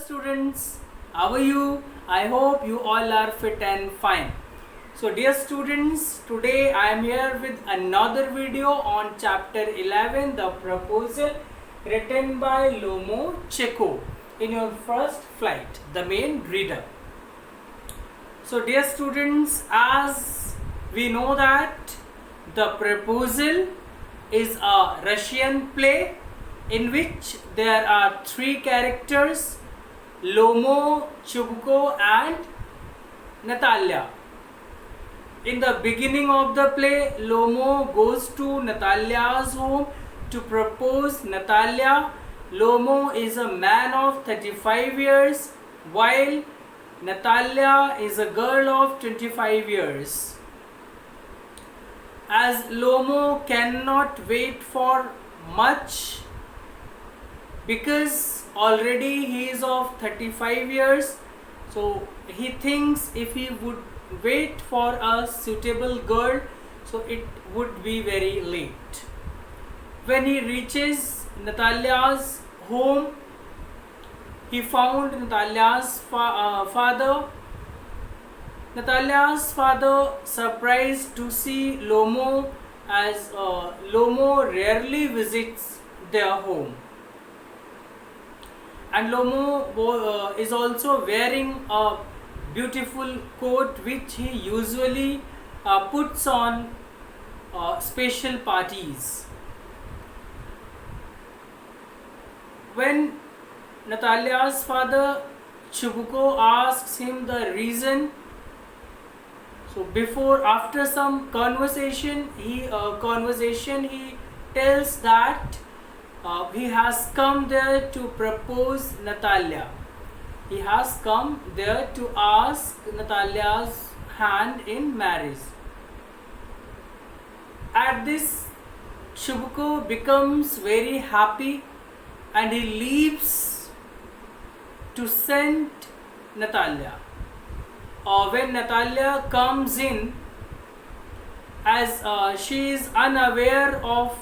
Students, how are you? I hope you all are fit and fine. So dear students, today I am here with another video on chapter 11, the proposal written by Lomo Checo in your first flight, the main reader. So dear students, as we know that the proposal is a Russian play in which there are three characters, Lomo, Chubko and Natalia. In the beginning of the play, Lomo goes to Natalia's home to propose Natalia. Lomo is a man of 35 years while Natalia is a girl of 25 years. As Lomo cannot wait for much because already he is of 35 years, so he thinks if he would wait for a suitable girl, so it would be very late. When he reaches Natalia's home, he found Natalia's father. Natalia's father surprised to see Lomo, as Lomo rarely visits their home. And Lomo is also wearing a beautiful coat which he usually puts on special parties. When Natalia's father Chubko asks him the reason, so after some conversation, he tells that he has come there to propose Natalia. He has come there to ask Natalia's hand in marriage. At this, Chubko becomes very happy and he leaves to send Natalia. When Natalia comes in, as she is unaware of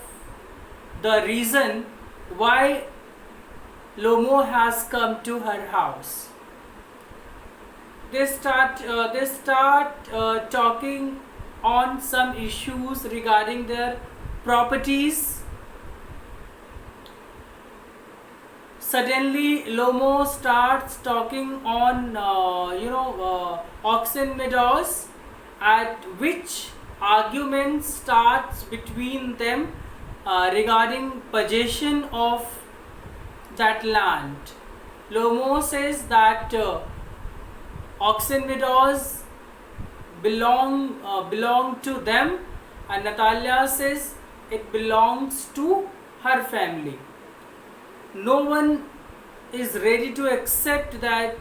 the reason why Lomo has come to her house, they start talking on some issues regarding their properties. Suddenly, Lomo starts talking on Oxen Meadows, at which argument starts between them regarding possession of that land. Lomo says that Oxen Meadows belong to them, and Natalia says it belongs to her family. No one is ready to accept that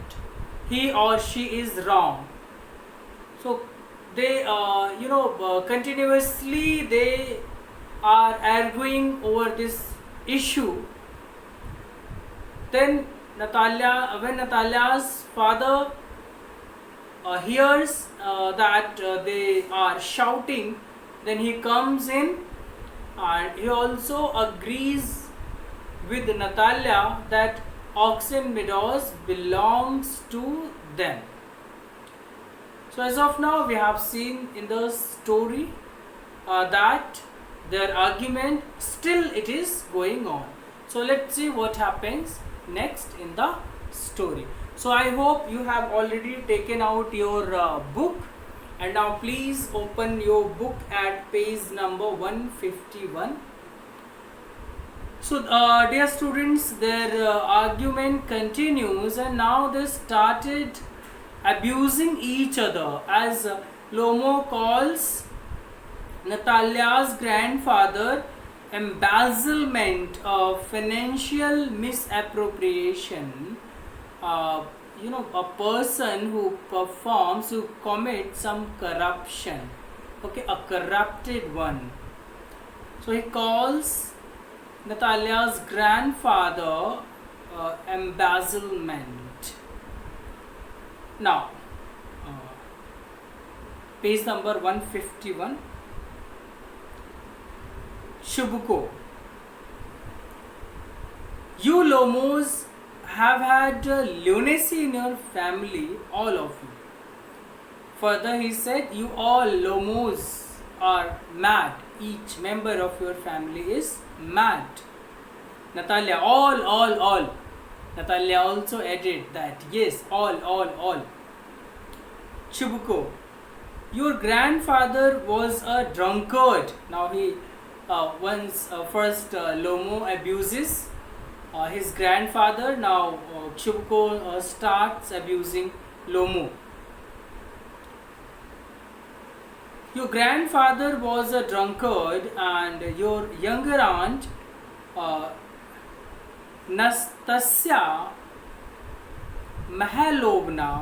he or she is wrong. So they continuously they are arguing over this issue. Then when Natalia's father hears that they are shouting, then he comes in and he also agrees with Natalia that Oxen Meadows belongs to them. So as of now, we have seen in the story that their argument still it is going on. So let's see what happens next in the story. So I hope you have already taken out your book, and now please open your book at page number 151. So dear students, their argument continues, and now they started abusing each other, as Lomo calls Natalia's grandfather embezzlement of financial misappropriation. A person who commits some corruption, a corrupted one. So he calls Natalia's grandfather embezzlement. Now, page number 151. Chubko, you Lomos have had lunacy in your family, all of you. Further, he said, you all Lomos are mad. Each member of your family is mad. Natalia, all. Natalia also added that, yes, all. Chibuko, your grandfather was a drunkard. Now he first Lomo abuses his grandfather. Now Chibuko starts abusing Lomo. Your grandfather was a drunkard, and your younger aunt Nastasya Mihailovna,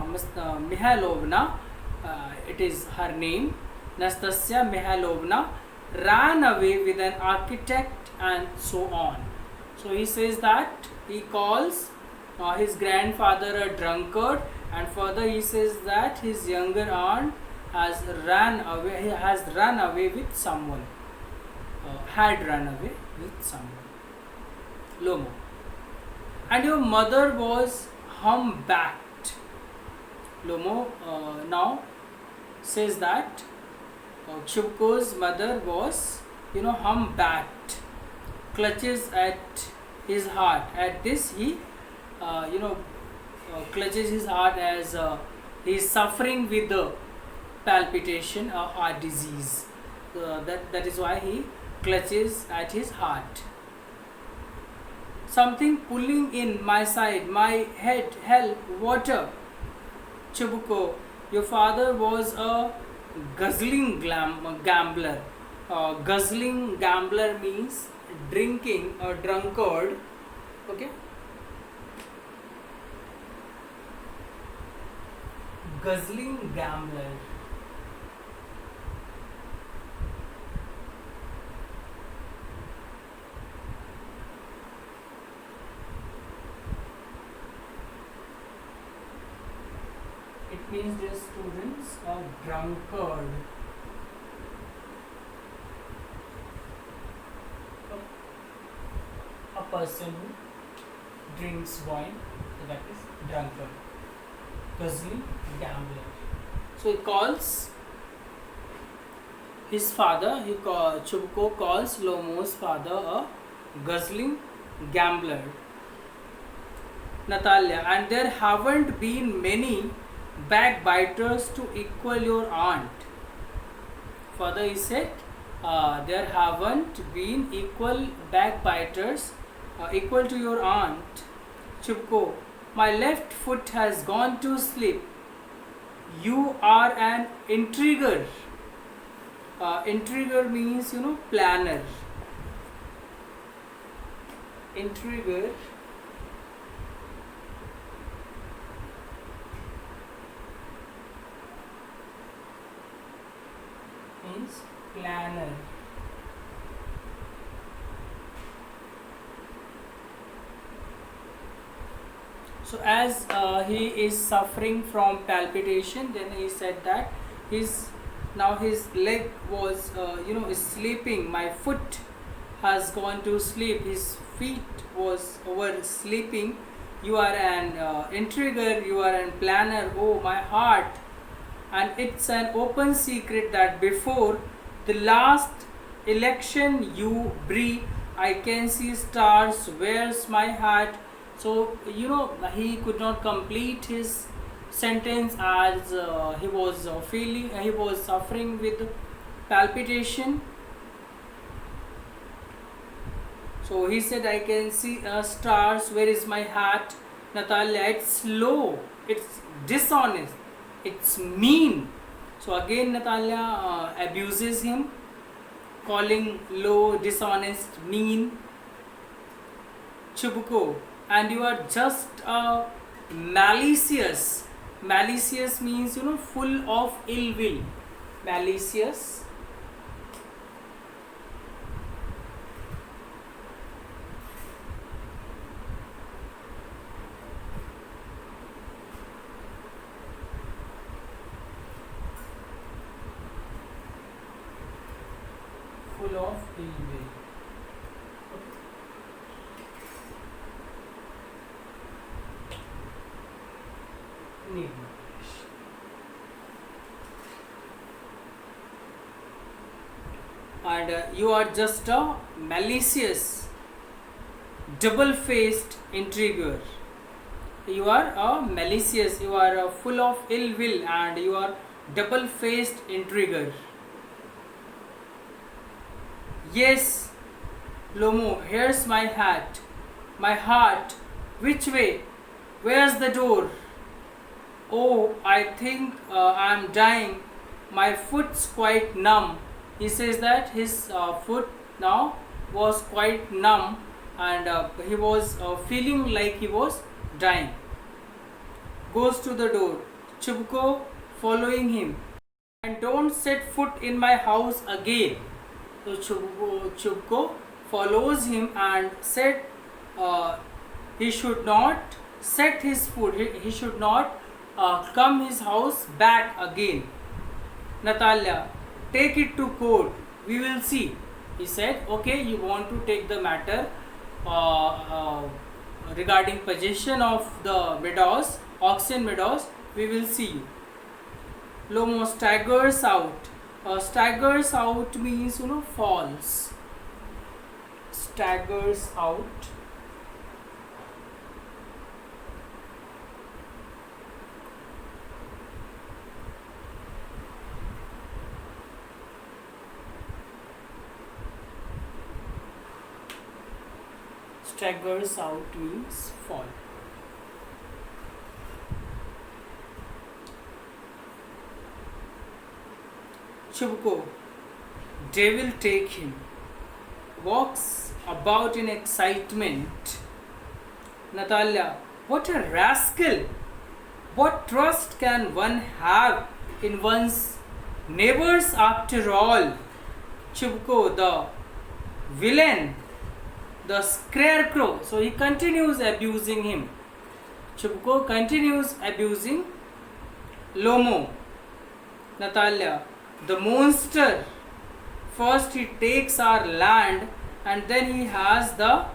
it is her name, Nastasya Mihailovna, ran away with an architect, and so on. So he says that he calls his grandfather a drunkard, and further he says that his younger aunt has run away with someone, had run away with someone. Lomo. And your mother was humpbacked. Lomo now says that Chibuko's mother was, humpbacked, clutches at his heart. At this, he, clutches his heart as he is suffering with the palpitation or heart disease. That is why he clutches at his heart. Something pulling in my side, my head, help, water. Chibuko, your father was a guzzling gambler. Guzzling gambler means drinking or drunkard. Okay. Guzzling gambler. It means, dear students, a drunkard. A person who drinks wine, so that is drunkard. Guzzling gambler. So he calls his father, Chibuko calls Lomo's father a guzzling gambler. Natalia, and there haven't been many backbiters to equal your aunt. Further he said, there haven't been equal backbiters equal to your aunt. Chibuko, my left foot has gone to sleep. You are an intriguer. Intriguer means, planner. Intriguer means planner. So as he is suffering from palpitation, then he said that his leg was is sleeping. My foot has gone to sleep. His feet were sleeping. You are an intriguer. You are an planner. Oh, my heart. And it's an open secret that before the last election you breathe, I can see stars. Where's my hat? So he could not complete his sentence as he was suffering with palpitation. So he said, I can see stars. Where is my hat? Natalia, it's low. It's dishonest. It's mean. So again Natalia abuses him, calling low, dishonest, mean. Chibuko, and you are just malicious. Malicious means full of ill will. Malicious. Full of ill will. need not blush. And you are just a malicious, double-faced intriguer. You are a malicious, you are full of ill will, and you are double-faced intriguer. Yes, Lomo, here's my hat, my heart. Which way? Where's the door? Oh, I think I'm dying. My foot's quite numb. He says that his foot now was quite numb, and he was feeling like he was dying. Goes to the door. Chubko following him. And don't set foot in my house again. So Chubko follows him and said he should not set his foot, he should not come his house back again. Natalia, take it to court, we will see. He said, okay, you want to take the matter regarding possession of the meadows, auction meadows, we will see you. Lomo staggers out. Staggers out means, falls. Staggers out. Staggers out means fall. Chubko, devil take him, walks about in excitement. Natalia, what a rascal! What trust can one have in one's neighbors after all? Chubko, the villain, the scarecrow. So he continues abusing him. Chubko continues abusing Lomo. Natalia, the monster. First he takes our land and then he has the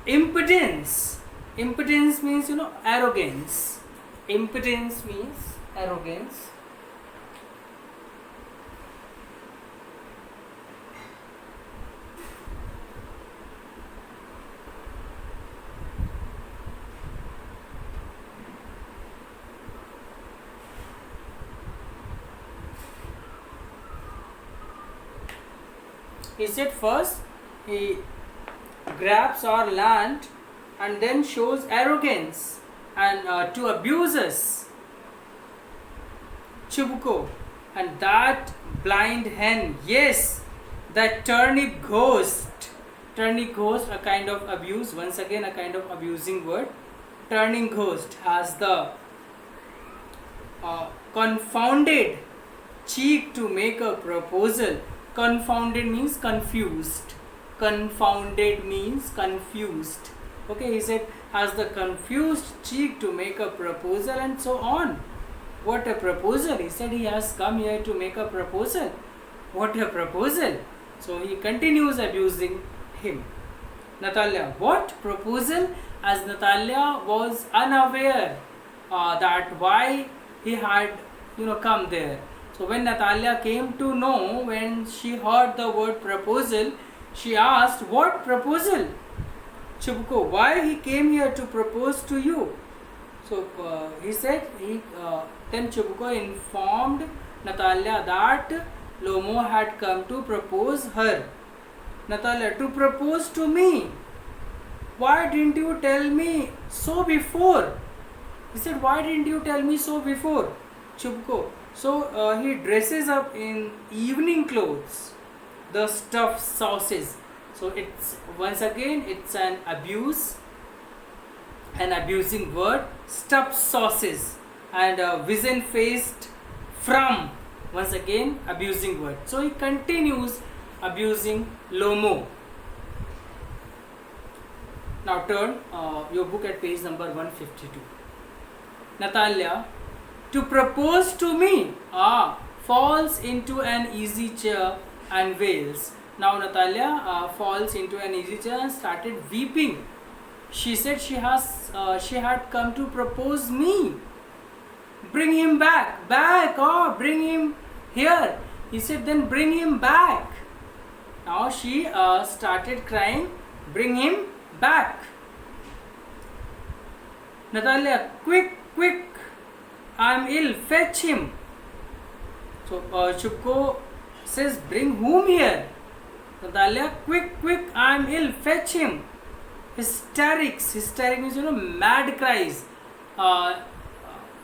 impudence. Impudence means, arrogance. Impudence means arrogance. He said first he grabs our land and then shows arrogance and to abuse us. Chubko, and that blind hen, yes, that turnip ghost. Turnip ghost, a kind of abuse, once again a kind of abusing word. Turning ghost has the confounded cheek to make a proposal. Confounded means confused. Confounded means confused. Okay, he said, has the confused cheek to make a proposal and so on. What a proposal? He said he has come here to make a proposal. What a proposal? So he continues abusing him. Natalia, what proposal? As Natalia was unaware that why he had come there. So when Natalia came to know, when she heard the word proposal, she asked, what proposal? Chubko, why he came here to propose to you? So he said, then Chubko informed Natalia that Lomo had come to propose her. Natalia, to propose to me? Why didn't you tell me so before? He said, why didn't you tell me so before? Chubko, so he dresses up in evening clothes, the stuffed sauces. So it's once again it's an abuse, an abusing word. Stuffed sauces and vision faced from, once again abusing word. So he continues abusing Lomo. Now turn your book at page number 152. Natalia, to propose to me, falls into an easy chair and wails. Now Natalia falls into an easy chair and started weeping. She said she had come to propose me. Bring him back. Back. Oh, bring him here. He said, then bring him back. Now she started crying. Bring him back. Natalia, quick, quick. I'm ill. Fetch him. So Chupko says, bring whom here? Natalia, quick, quick. I'm ill. Fetch him. Hysterics. Hysteric means, mad cries.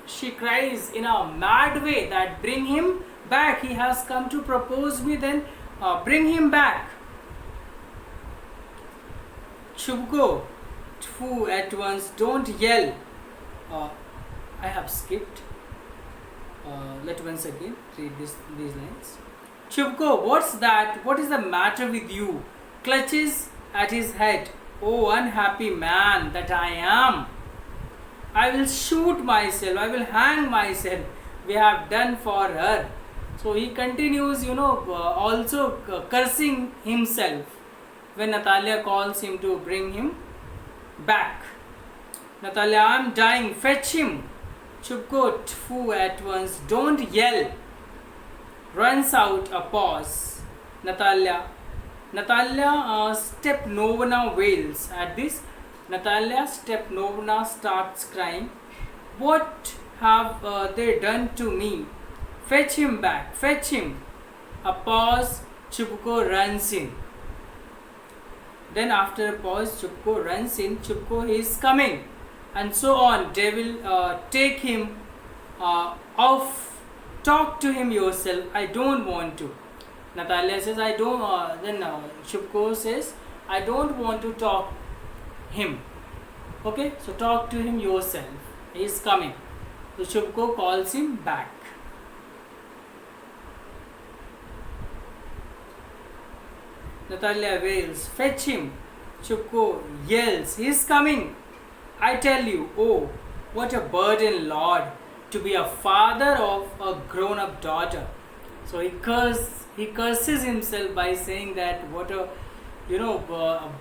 She cries in a mad way that bring him back. He has come to propose me, then bring him back. Chupko, tfu, at once, don't yell. I have skipped. Let once again read these lines. Chupko, what's that? What is the matter with you? Clutches at his head. Oh, unhappy man that I am. I will shoot myself. I will hang myself. We have done for her. So he continues, also cursing himself when Natalia calls him to bring him back. Natalia, I'm dying. Fetch him. Chupko, tfu, at once. Don't yell. Runs out a pause. Natalia Stepnovna wails. At this, Natalia Stepnovna starts crying. What have they done to me? Fetch him back. Fetch him. A pause. Chupko runs in. Then after a pause, Chupko runs in. Chupko, he is coming. And so on. They will take him off. Talk to him yourself. I don't want to. Natalia says, I don't. Then Chupko says, I don't want to talk him. Okay, so talk to him yourself. He is coming. So Chupko calls him back. Natalia wails, fetch him. Chupko yells, he is coming. I tell you, oh, what a burden, Lord, to be a father of a grown-up daughter. So he curses himself by saying that what a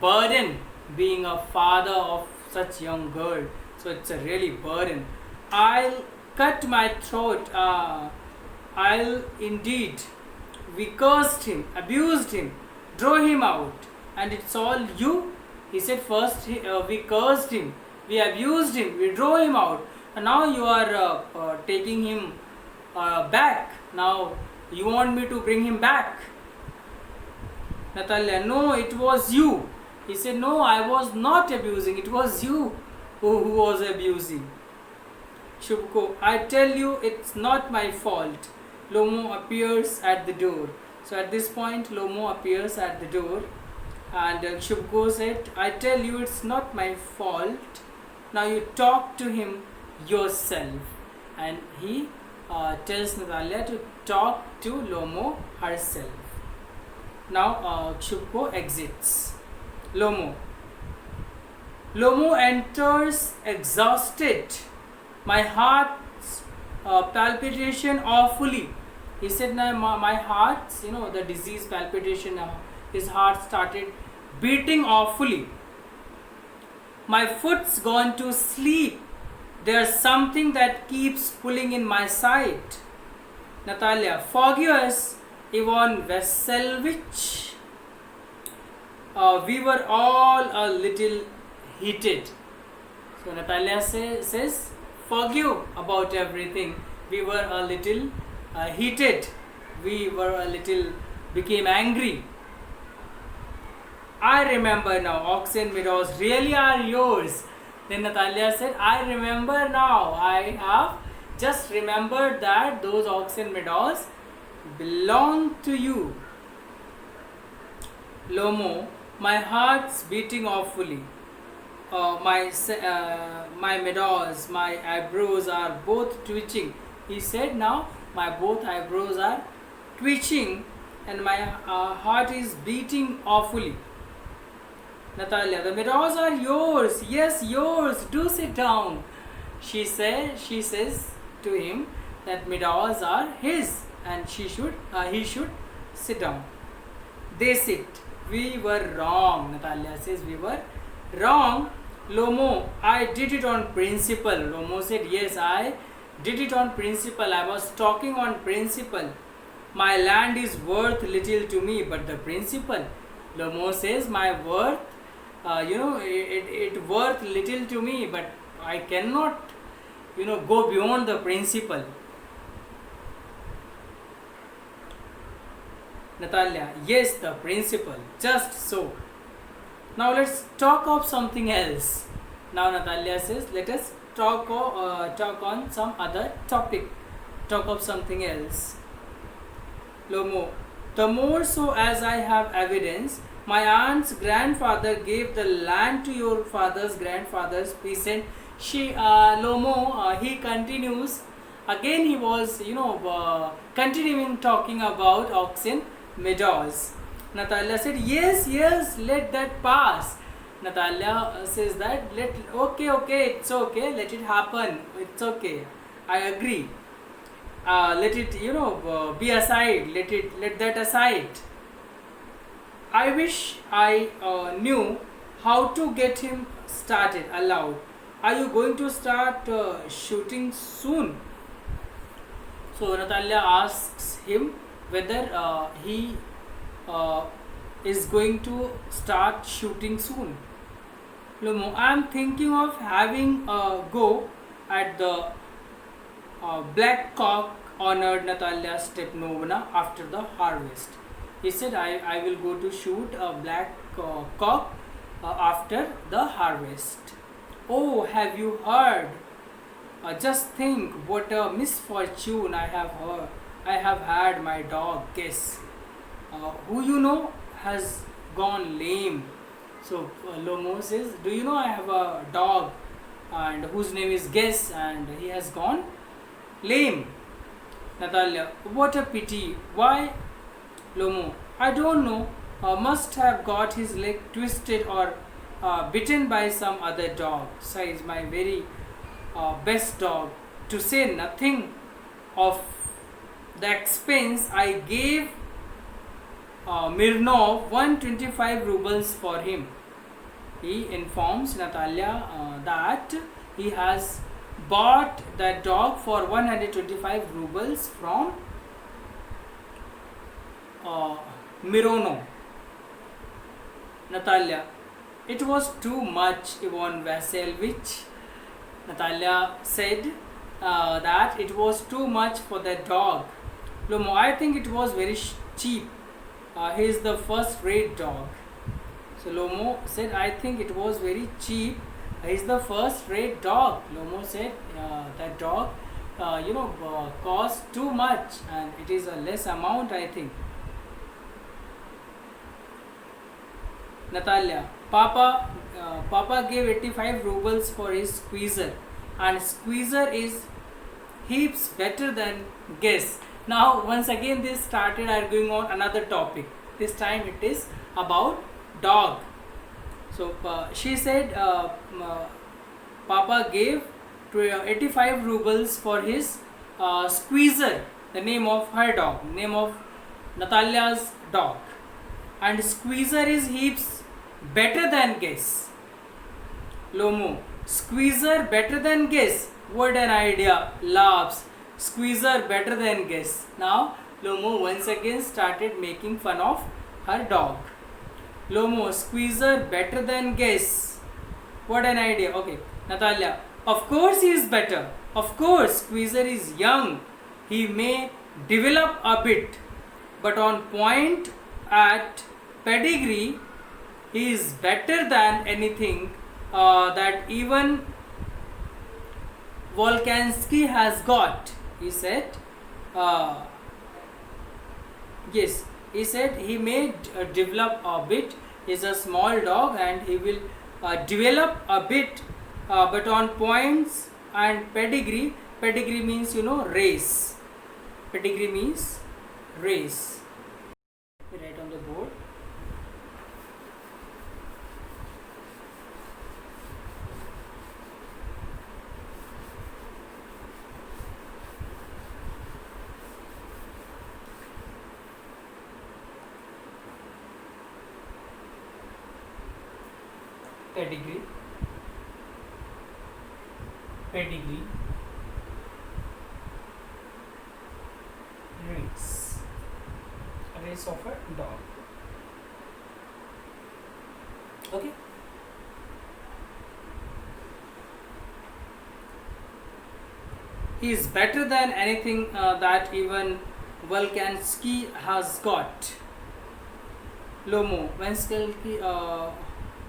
burden being a father of such young girl. So it's a really burden. I'll cut my throat. I'll indeed. We cursed him, abused him, drove him out, and it's all you. He said first we cursed him, we abused him, we drove him out, and now you are taking him back. Now you want me to bring him back. Natalia, no, it was you. He said, no, I was not abusing. It was you who was abusing. Chupko, I tell you, it's not my fault. Lomo appears at the door. So at this point, Lomo appears at the door. And Chupko said, I tell you, it's not my fault. Now you talk to him yourself. And he tells Natalia to talk to Lomo herself. Now Chupko exits. Lomo enters exhausted. My heart's palpitation awfully. He said, my heart's, the disease palpitation, his heart started beating awfully. My foot's gone to sleep. There's something that keeps pulling in my side. Natalia, forgive us, Ivan Vasilevich. We were all a little heated. So Natalia says, forgive about everything. We were a little heated. We were a little, became angry. I remember now, oxen meadows really are yours. Then Natalia said, I remember now. I have just remembered that those oxen meadows belong to you. Lomo, my heart's beating awfully. My meadows, my eyebrows are both twitching. He said, now my both eyebrows are twitching and my heart is beating awfully. Natalia, the meadows are yours. Yes, yours. Do sit down. She says to him that meadows are his and he should sit down. They sit. We were wrong. Natalia says, we were wrong. Lomo, I did it on principle. Lomo said, yes, I did it on principle. I was talking on principle. My land is worth little to me, but the principle. Lomo says, my worth, it worth little to me, but I cannot, go beyond the principle. Natalia, yes, the principle, just so. Now let's talk of something else. Now Natalia says, let us talk on some other topic. Talk of something else. Lomo, the more so as I have evidence, my aunt's grandfather gave the land to your father's grandfather's peasant. He continues. Again, he was, continuing talking about oxen meadows. Natalia said, yes, let that pass. Natalia says that, okay, it's okay, let it happen, it's okay, I agree. Let it, be aside, let that aside. I wish I knew how to get him started. Aloud, are you going to start shooting soon? So Natalia asks him whether he is going to start shooting soon. Lomo, I am thinking of having a go at the black cock, honored Natalia Stepnovna, after the harvest. He said, I will go to shoot a black cock after the harvest. Oh, have you heard? Just think what a misfortune I have had my dog Guess, who has gone lame. So Lomo says, do you know I have a dog and whose name is Guess, and he has gone lame. Natalia, what a pity. Why? Lomo, I don't know. Must have got his leg twisted or bitten by some other dog. Sai is my very best dog. To say nothing of the expense I gave Mirnov 125 rubles for him. He informs Natalia that he has bought that dog for 125 rubles from Mironov. Natalia, it was too much, Ivan Vasilievich. Natalia said that it was too much for that dog. Lomo, I think it was very cheap. He is the first rate dog. So Lomo said, I think it was very cheap. He is the first rate dog. Lomo said that dog cost too much and it is a less amount, I think. Natalia, Papa gave 85 rubles for his squeezer, and squeezer is heaps better than Guess. Now once again they started arguing on another topic. This time it is about dog. So she said Papa gave 85 rubles for his squeezer, the name of her dog, name of Natalia's dog, and squeezer is heaps better than Guess. Lomo, squeezer better than Guess? What an idea! Laughs. Squeezer better than Guess. Now Lomo once again started making fun of her dog. Lomo, squeezer better than Guess. What an idea. Okay, Natalia, of course he is better. Of course, squeezer is young. He may develop a bit, but on point at pedigree, he is better than anything that even Volkansky has got. He said, yes, he said he may develop a bit. He is a small dog and he will develop a bit, but on points and pedigree. Pedigree means race. Pedigree means race. Write on the board. Pedigree, race of a dog. Okay. He is better than anything that even Volkansky has got. Lomo.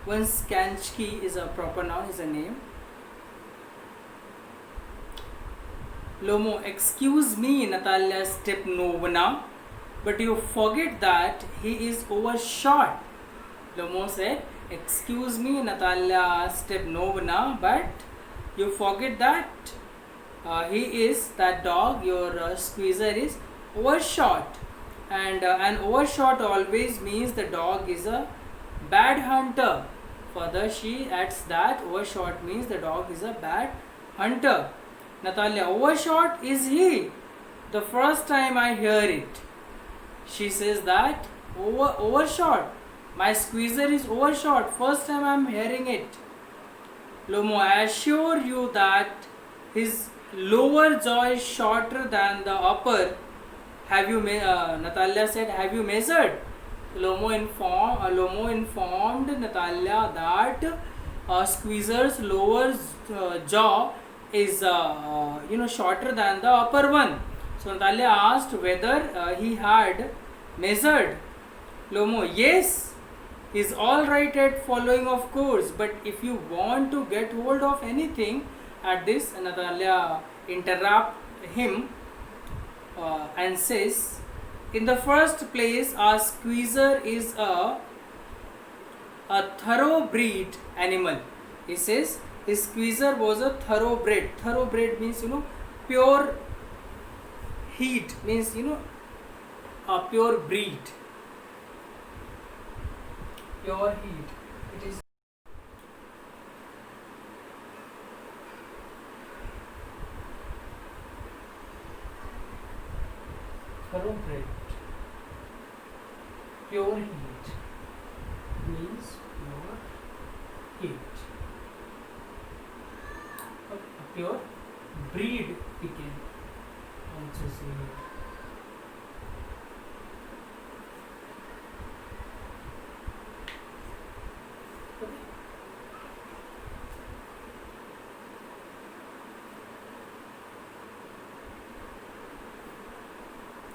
Volkansky is a proper noun, is a name. Lomo, excuse me, Natalia Stepnovna, but you forget that he is overshot. Lomo said, excuse me, Natalia Stepnovna, but you forget that that dog, your squeezer is overshot. And an overshot always means the dog is a bad hunter. Further, she adds that overshot means the dog is a bad hunter. Natalia, overshot is he? The first time I hear it. She says that overshot. My squeezer is overshot. First time I am hearing it. Lomo, I assure you that his lower jaw is shorter than the upper. Have you Natalia said, have you measured? Lomo informed Natalia that squeezer's lower jaw is shorter than the upper one. So Natalia asked whether he had measured. Lomo, yes, he's all right at following, of course, but if you want to get hold of anything, at this Natalia interrupt him and says, in the first place, a squeezer is a thoroughbred animal. He says his squeezer was a thoroughbred. Thoroughbred means pure heat, means a pure breed. Pure heat. It is thoroughbred. Pure heat means pure heat. A pure breed we can also say here.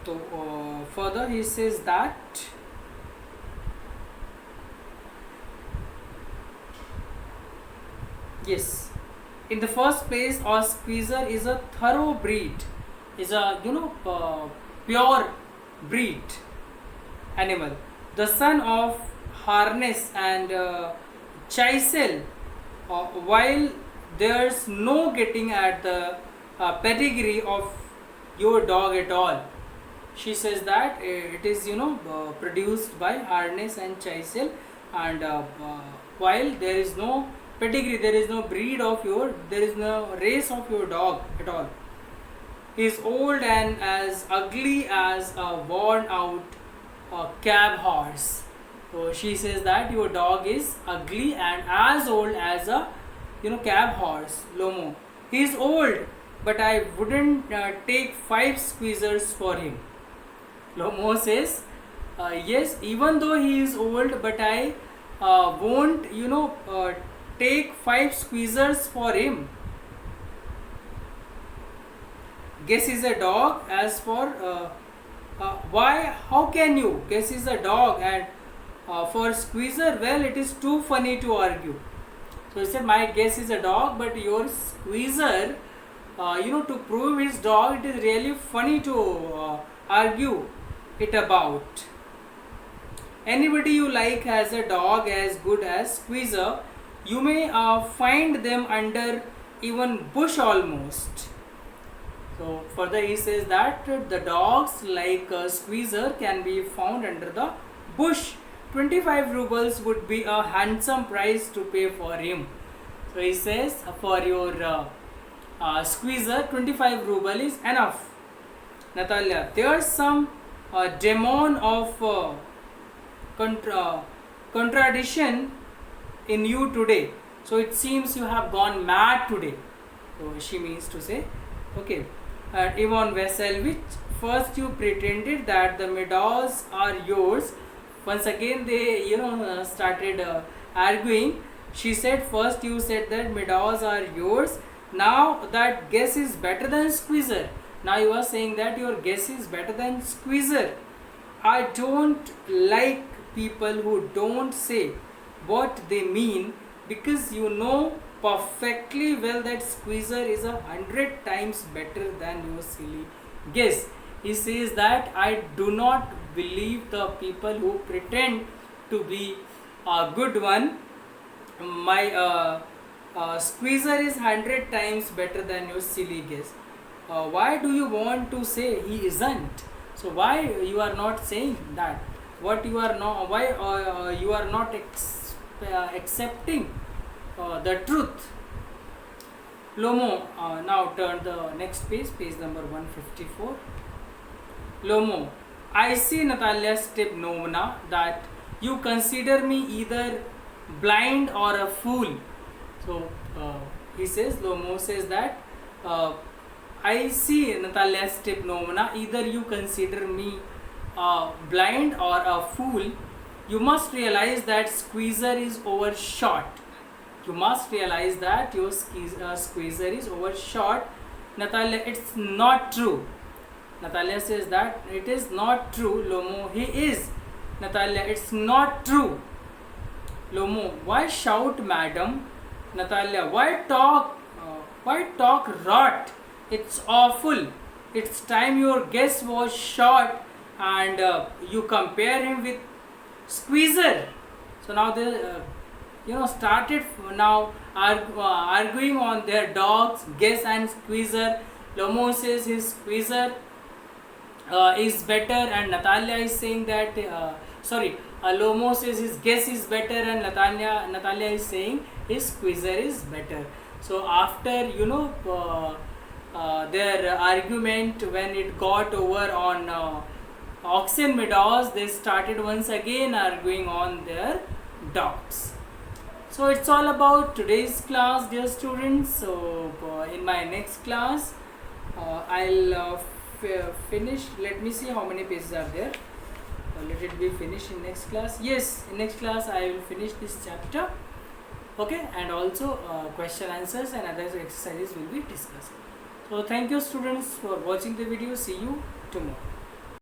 So further he says that yes, in the first place, a squeezer is a thoroughbred, is a pure breed animal, the son of Harness and Chisel. While there's no getting at the pedigree of your dog at all. She says that it is produced by Harness and Chisel, and while there is no pedigree, there is no breed of there is no race of your dog at all. He is old and as ugly as a worn out cab horse. So she says that your dog is ugly and as old as a cab horse. Lomo, he is old, but I wouldn't take 5 squeezers for him. Lomo says, yes, even though he is old, but I won't take 5 squeezers for him. Guess is a dog. As for why, how can you guess is a dog, and for squeezer, well, it is too funny to argue. So he said, my guess is a dog, but your squeezer, to prove his dog, it is really funny to argue it about. Anybody you like has a dog as good as squeezer. You may find them under even bush almost. So further he says that the dogs like squeezer can be found under the bush. 25 rubles would be a handsome price to pay for him. So he says for your squeezer 25 ruble is enough. Natalia, there's some demon of contradiction in you today. So it seems you have gone mad today. So she means to say, okay. Ivan Vasilevich, first you pretended that the meadows are yours. Once again they started arguing. She said, first you said that meadows are yours, now that guess is better than squeezer. Now you are saying that your guess is better than squeezer. I don't like people who don't say what they mean, because you know perfectly well that squeezer is 100 times better than your silly guess. He says that I do not believe the people who pretend to be a good one. My squeezer is 100 times better than your silly guess. Why do you want to say he isn't? So why you are not saying that? What you are not? Why you are not accepting the truth? Lomo, now turn the next page, page number 154. Lomo, I see Natalia Stepnovna that you consider me either blind or a fool. So he says, Lomo says that I see Natalia Stepnovna, either you consider me blind or a fool. You must realize that squeezer is overshot. You must realize that your squeezer is overshot. Natalia, it's not true. Natalia says that it is not true. Lomo, he is. Natalia, it's not true. Lomo, why shout, madam? Natalia, why talk rot? It's awful. It's time your guess was shot and you compare him with squeezer. So now they started now arguing on their dogs, guess and squeezer. Lomo says his squeezer is better, and Natalia is saying that Lomo says his guess is better, and Natalia is saying his squeezer is better. So after their argument, when it got over on oxen meadows, they started once again arguing on their dogs. So it's all about today's class, dear students. So in my next class I'll finish. Let me see how many pages are there. Let it be finished in next class. Yes, in next class I will finish this chapter. Okay, and also question answers and other exercises will be discussed. So thank you students for watching the video. See you tomorrow.